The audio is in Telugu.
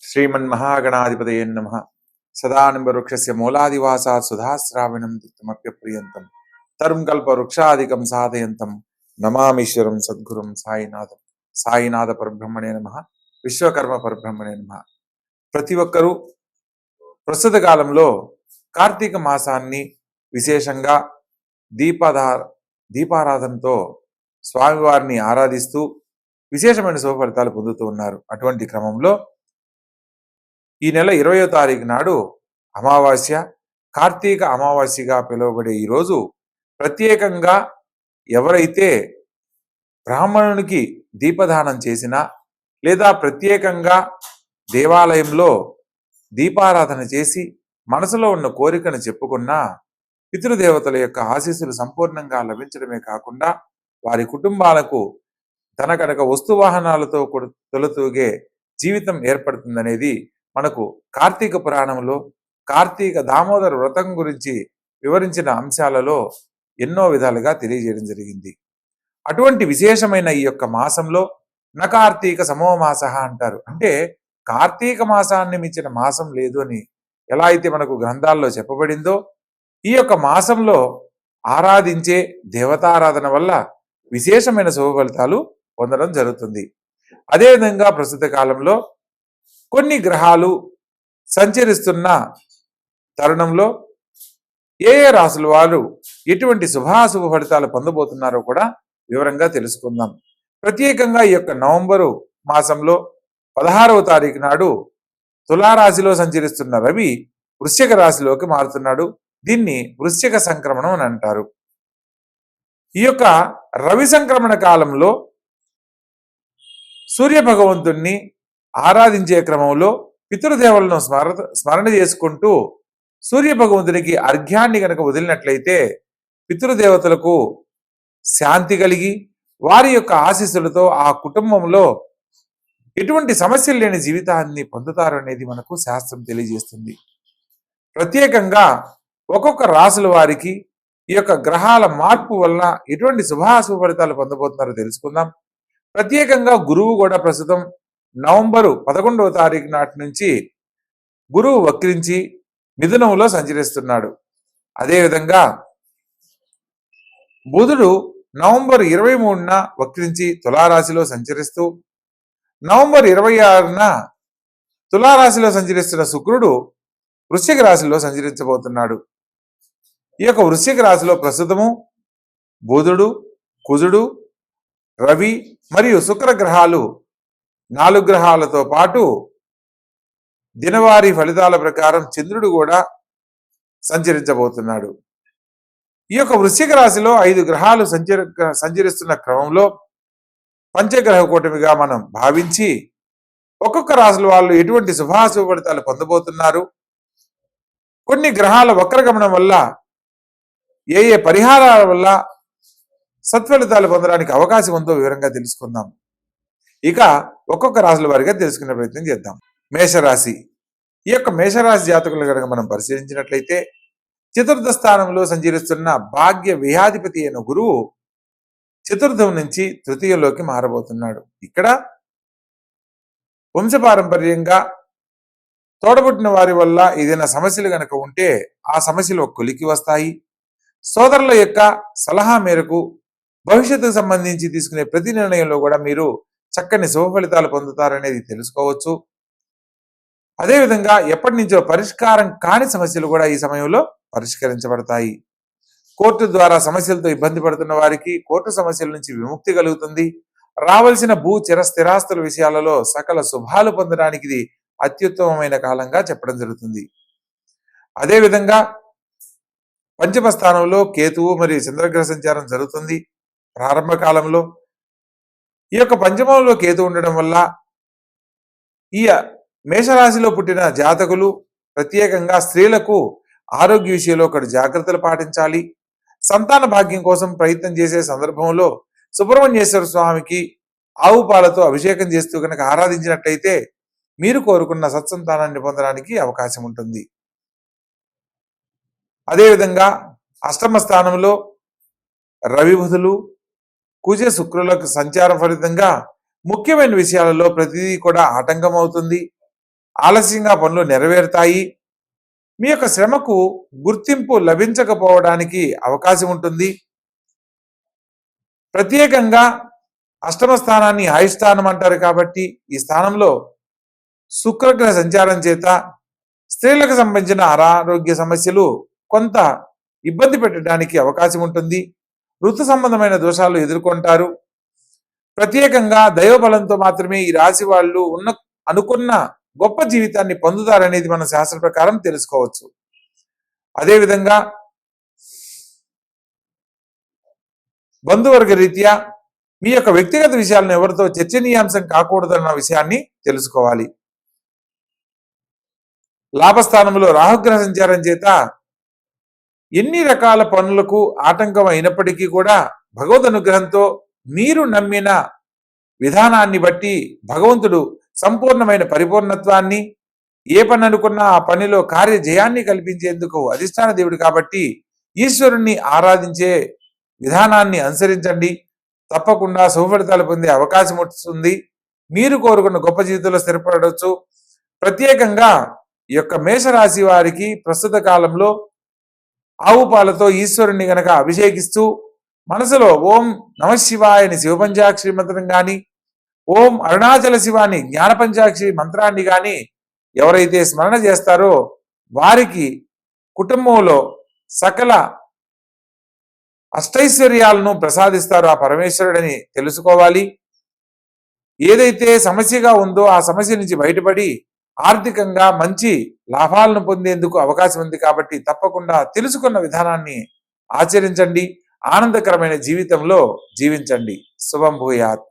श्रीमन्महागणाधिपतये नमः। सदानंबवृक्षस्य मूलादिवासात् सुधाश्रावणं तिक्तमप्यप्रियन्तं तरुं कल्पवृक्षादिकं साधयन्तं नमामीश्वरं सद्गुरुं సాయినాథం. సాయినాథ పరబ్రహ్మణే నమః. విశ్వకర్మ పరబ్రహ్మణే నమః. ప్రతి ఒక్కరూ ప్రస్తుత కాలంలో కార్తీక మాసాన్ని విశేషంగా దీపారాధనతో స్వామివారిని ఆరాధిస్తూ విశేషమైన శుభ ఫలితాలు పొందుతూ ఉన్నారు. అటువంటి క్రమంలో ఈ నెల 20వ తారీఖు నాడు అమావాస్య, కార్తీక అమావాస్యగా పిలువబడే ఈ రోజు ప్రత్యేకంగా ఎవరైతే బ్రాహ్మణునికి దీపదానం చేసినా లేదా ప్రత్యేకంగా దేవాలయంలో దీపారాధన చేసి మనసులో ఉన్న కోరికను చెప్పుకున్నా పితృదేవతల యొక్క ఆశీస్సులు సంపూర్ణంగా లభించడమే కాకుండా వారి కుటుంబాలకు ధనకనక వస్తువాహనాలతో తొలతూగే జీవితం ఏర్పడుతుందనేది మనకు కార్తీక పురాణంలో కార్తీక దామోదర వ్రతం గురించి వివరించిన అంశాలలో ఎన్నో విధాలుగా తెలియజేయడం జరిగింది. అటువంటి విశేషమైన ఈ యొక్క మాసంలో నకార్తీక సమోమాస అంటారు. అంటే కార్తీక మాసాన్ని మించిన మాసం లేదు అని ఎలా అయితే మనకు గ్రంథాల్లో చెప్పబడిందో, ఈ యొక్క మాసంలో ఆరాధించే దేవతారాధన వల్ల విశేషమైన శుభ ఫలితాలు పొందడం జరుగుతుంది. అదేవిధంగా ప్రస్తుత కాలంలో కొన్ని గ్రహాలు సంచరిస్తున్న తరుణంలో ఏ రాసుల వారు ఎటువంటి శుభాశుభ ఫలితాలు పొందబోతున్నారో కూడా వివరంగా తెలుసుకుందాం. ప్రత్యేకంగా ఈ యొక్క నవంబరు మాసంలో 16వ తారీఖు నాడు తులారాశిలో సంచరిస్తున్న రవి వృశ్చిక రాశిలోకి మారుతున్నాడు. దీన్ని వృశ్చిక సంక్రమణం అని అంటారు. ఈ యొక్క రవి సంక్రమణ కాలంలో సూర్య భగవంతుణ్ణి ఆరాధించే క్రమంలో పితృదేవులను స్మరణ చేసుకుంటూ సూర్య భగవంతునికి అర్ఘ్యాన్ని కనుక వదిలినట్లయితే పితృదేవతలకు శాంతి కలిగి వారి యొక్క ఆశీస్సులతో ఆ కుటుంబంలో ఎటువంటి సమస్యలు లేని జీవితాన్ని పొందుతారు అనేది మనకు శాస్త్రం తెలియజేస్తుంది. ప్రత్యేకంగా ఒక్కొక్క రాసుల వారికి ఈ యొక్క గ్రహాల మార్పు వల్ల ఎటువంటి శుభాశుభ ఫలితాలు పొందబోతున్నారో తెలుసుకుందాం. ప్రత్యేకంగా గురువు కూడా ప్రస్తుతం నవంబరు 11వ తారీఖు నాటి నుంచి గురువు వక్రించి మిథునంలో సంచరిస్తున్నాడు. అదేవిధంగా బుధుడు నవంబర్ 23న వక్రించి తులారాశిలో సంచరిస్తూ, నవంబర్ 26న తులారాశిలో సంచరిస్తున్న శుక్రుడు వృశ్చిక రాశిలో సంచరించబోతున్నాడు. ఈ యొక్క వృశ్చిక రాశిలో ప్రస్తుతము బుధుడు, కుజుడు, రవి మరియు శుక్ర గ్రహాలు 4 గ్రహాలతో పాటు దినవారీ ఫలితాల ప్రకారం చంద్రుడు కూడా సంచరించబోతున్నాడు. ఈ యొక్క వృశ్చిక రాశిలో 5 గ్రహాలు సంచరిస్తున్న క్రమంలో పంచగ్రహ కూటమిగా మనం భావించి ఒక్కొక్క రాశుల వాళ్ళు ఎటువంటి శుభాశుభ ఫలితాలు పొందబోతున్నారు, కొన్ని గ్రహాల వక్రగమనం వల్ల ఏ ఏ పరిహారాల వల్ల సత్ఫలితాలు పొందడానికి అవకాశం ఉందో వివరంగా తెలుసుకుందాం. ఇక ఒక్కొక్క రాశుల వారిగా తెలుసుకునే ప్రయత్నం చేద్దాం. మేషరాశి. ఈ యొక్క మేషరాశి జాతకులు కనుక మనం పరిశీలించినట్లయితే చతుర్థ స్థానంలో సంచరిస్తున్న భాగ్య విహాధిపతి అయిన గురువు చతుర్థం నుంచి తృతీయంలోకి మారబోతున్నాడు. ఇక్కడ వంశపారంపర్యంగా తోడబుట్టిన వారి వల్ల ఏదైనా సమస్యలు కనుక ఉంటే ఆ సమస్యలు కొలికి వస్తాయి. సోదరుల యొక్క సలహా మేరకు భవిష్యత్తుకు సంబంధించి తీసుకునే ప్రతి నిర్ణయంలో కూడా మీరు చక్కని శుభ ఫలితాలు పొందుతారనేది తెలుసుకోవచ్చు. అదేవిధంగా ఎప్పటి నుంచో పరిష్కారం కాని సమస్యలు కూడా ఈ సమయంలో పరిష్కరించబడతాయి. కోర్టు ద్వారా సమస్యలతో ఇబ్బంది పడుతున్న వారికి కోర్టు సమస్యల నుంచి విముక్తి కలుగుతుంది. రావాల్సిన స్థిరాస్తుల విషయాలలో సకల శుభాలు పొందడానికి ఇది అత్యుత్తమమైన కాలంగా చెప్పడం జరుగుతుంది. అదేవిధంగా పంచమ స్థానంలో కేతువు మరియు చంద్రగ్రహ సంచారం జరుగుతుంది. ప్రారంభ కాలంలో ఈ యొక్క పంచమంలో కేతు ఉండడం వల్ల ఈ మేషరాశిలో పుట్టిన జాతకులు ప్రత్యేకంగా స్త్రీలకు ఆరోగ్య విషయంలో ఒకటి జాగ్రత్తలు పాటించాలి. సంతాన భాగ్యం కోసం ప్రయత్నం చేసే సందర్భంలో సుబ్రహ్మణ్యేశ్వర స్వామికి ఆవు పాలతో అభిషేకం చేస్తూ కనుక ఆరాధించినట్లయితే మీరు కోరుకున్న సత్సంతానాన్ని పొందడానికి అవకాశం ఉంటుంది. అదేవిధంగా అష్టమ స్థానంలో రవి బుధులు కుజ శుక్రులకు సంచారం ఫలితంగా ముఖ్యమైన విషయాలలో ప్రతిదీ కూడా ఆటంకం అవుతుంది. ఆలస్యంగా పనులు నెరవేరుతాయి. మీ యొక్క శ్రమకు గుర్తింపు లభించకపోవడానికి అవకాశం ఉంటుంది. ప్రత్యేకంగా అష్టమ స్థానాన్ని ఆయుస్థానం అంటారు కాబట్టి ఈ స్థానంలో శుక్రగ్రహ సంచారం చేత స్త్రీలకు సంబంధించిన అనారోగ్య సమస్యలు కొంత ఇబ్బంది పెట్టడానికి అవకాశం ఉంటుంది. ఋతు సంబంధమైన దోషాలు ఎదుర్కొంటారు. ప్రత్యేకంగా దైవబలంతో మాత్రమే ఈ రాశి వాళ్ళు అనుకున్న గొప్ప జీవితాన్ని పొందుతారనేది మన శాస్త్ర ప్రకారం తెలుసుకోవచ్చు. అదేవిధంగా బంధువర్గ రీత్యా మీ యొక్క వ్యక్తిగత విషయాలను ఎవరితో చర్చనీయాంశం కాకూడదన్న విషయాన్ని తెలుసుకోవాలి. లాభస్థానంలో రాహుగ్రహ సంచారం చేత ఎన్ని రకాల పనులకు ఆటంకం అయినప్పటికీ కూడా భగవద్ అనుగ్రహంతో మీరు నమ్మిన విధానాన్ని బట్టి భగవంతుడు సంపూర్ణమైన పరిపూర్ణత్వాన్ని, ఏ పని అనుకున్నా ఆ పనిలో కార్యజయాన్ని కల్పించేందుకు అధిష్టాన దేవుడు కాబట్టి ఈశ్వరుణ్ణి ఆరాధించే విధానాన్ని అనుసరించండి. తప్పకుండా శుభఫలితాలు పొందే అవకాశం వస్తుంది. మీరు కోరుకున్న గొప్ప జీవితంలో స్థిరపడవచ్చు. ప్రత్యేకంగా ఈ యొక్క మేషరాశి వారికి ప్రస్తుత కాలంలో ఆవు పాలతో ఈశ్వరుణ్ణి గనక అభిషేకిస్తూ మనసులో ఓం నమశివాయని శివపంచాక్షరి మంత్రం కానీ, ఓం అరుణాచల శివాని జ్ఞానపంచాక్షరి మంత్రాన్ని కానీ ఎవరైతే స్మరణ చేస్తారో వారికి కుటుంబంలో సకల అష్టైశ్వర్యాలను ప్రసాదిస్తారో ఆ పరమేశ్వరుడని తెలుసుకోవాలి. ఏదైతే సమస్యగా ఉందో ఆ సమస్య నుంచి బయటపడి ఆర్థికంగా మంచి లాభాలను పొందేందుకు అవకాశం ఉంది కాబట్టి తప్పకుండా తెలుసుకున్న విధానాన్ని ఆచరించండి. ఆనందకరమైన జీవితంలో జీవించండి. శుభం భూయాత్.